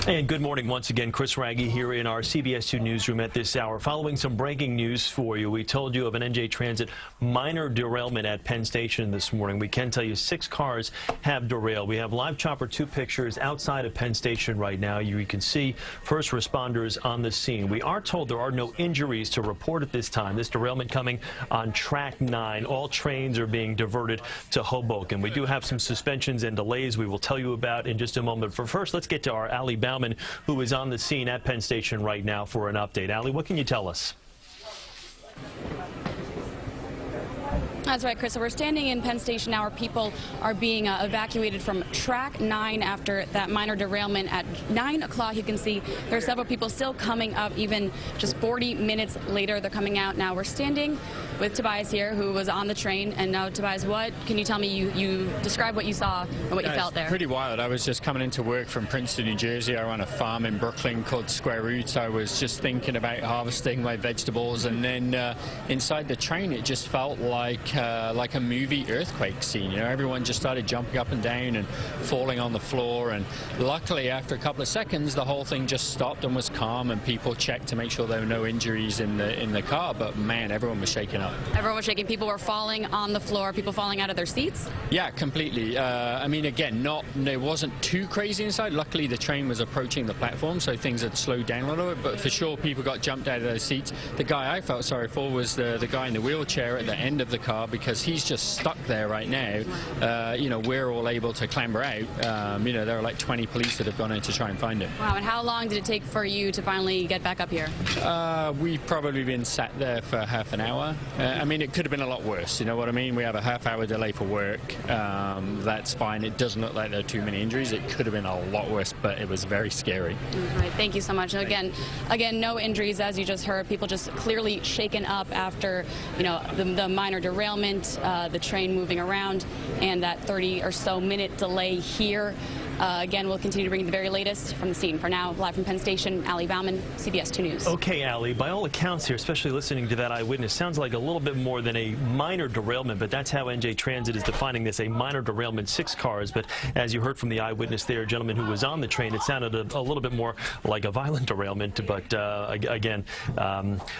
And good morning once again. Chris Wragge here in our CBS 2 newsroom at this hour. Following some breaking news for you, we told you of an NJ Transit minor derailment at Penn Station this morning. We can tell you 6 cars have derailed. We have live chopper 2 pictures outside of Penn Station right now. You can see first responders on the scene. We are told there are no injuries to report at this time. This derailment coming on track 9. All trains are being diverted to Hoboken. We do have some suspensions and delays we will tell you about in just a moment. For first, let's get to our Ali Bauman, who is on the scene at Penn Station right now for an update. Ali, what can you tell us? That's right, Chris. So we're standing in Penn Station now. Our people are being evacuated from track 9 after that minor derailment at 9 o'clock. You can see there are several people still coming up, even just 40 minutes later. They're coming out now. We're standing with Tobias here, who was on the train. And now, Tobias, what can you tell me? You describe what you saw and what you felt there. Pretty wild. I was just coming into work from Princeton, New Jersey. I run a farm in Brooklyn called Square Roots. I was just thinking about harvesting my vegetables, and then inside the train, it just felt like a movie earthquake scene. You know, everyone just started jumping up and down and falling on the floor. And luckily, after a couple of seconds, the whole thing just stopped and was calm, and people checked to make sure there were no injuries in the car. But man, everyone was shaking up. Everyone was shaking. People were falling on the floor. People falling out of their seats. Yeah, completely. I mean, again, it wasn't too crazy inside. Luckily, the train was approaching the platform, so things had slowed down a little bit. But for sure, people got jumped out of their seats. The guy I felt sorry for was the guy in the wheelchair at the end of the car, because he's just stuck there right now. You know, we're all able to clamber out. You know, there are like 20 police that have gone in to try and find him. Wow, and how long did it take for you to finally get back up here? We've probably been sat there for half an hour. I mean, it could have been a lot worse, you know what I mean? We have a half-hour delay for work. That's fine. It doesn't look like there are too many injuries. It could have been a lot worse, but it was very scary. All right, thank you so much. And again, no injuries, as you just heard. People just clearly shaken up after, you know, the minor derailment, the train moving around, and that 30 or so minute delay here. Again, we'll continue to bring you the very latest from the scene. For now, live from Penn Station, Ali Bauman, CBS 2 News. Okay, Ali, by all accounts here, especially listening to that eyewitness, sounds like a little bit more than a minor derailment, but that's how NJ Transit is defining this, a minor derailment, 6 cars. But as you heard from the eyewitness there, a gentleman who was on the train, it sounded a little bit more like a violent derailment. But again,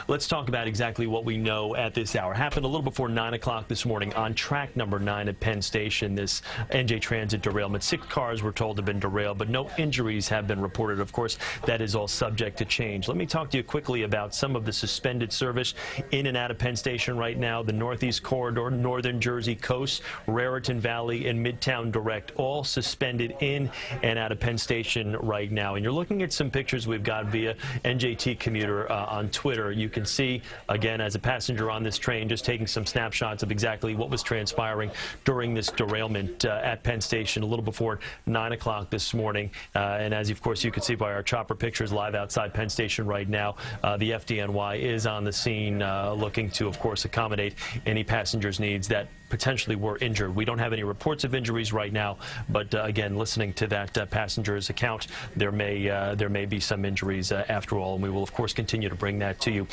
let's talk about exactly what we know at this hour. Happened a little before 9 o'clock this morning on track number 9 at Penn Station, this NJ Transit derailment. 6 cars were told have been derailed, but no injuries have been reported. Of course, that is all subject to change. Let me talk to you quickly about some of the suspended service in and out of Penn Station right now. The Northeast Corridor, Northern Jersey Coast, Raritan Valley, and Midtown Direct, all suspended in and out of Penn Station right now. And you're looking at some pictures we've got via NJT Commuter on Twitter. You can see, again, as a passenger on this train, just taking some snapshots of exactly what was transpiring during this derailment at Penn Station a little before 9 o'clock this morning. And as, of course, you can see by our chopper pictures live outside Penn Station right now, the FDNY is on the scene looking to, of course, accommodate any passengers' needs that potentially were injured. We don't have any reports of injuries right now, but again, listening to that passenger's account, there may be some injuries after all, and we will, of course, continue to bring that to you.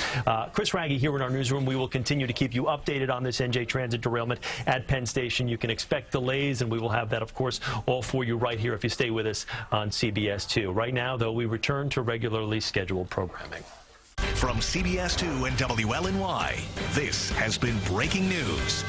Chris Wragge here in our newsroom. We will continue to keep you updated on this NJ Transit derailment at Penn Station. You can expect delays, and we will have that, of course, all for you right here if you stay with us on CBS 2. Right now, though, we return to regularly scheduled programming. From CBS 2 and WLNY, this has been Breaking News.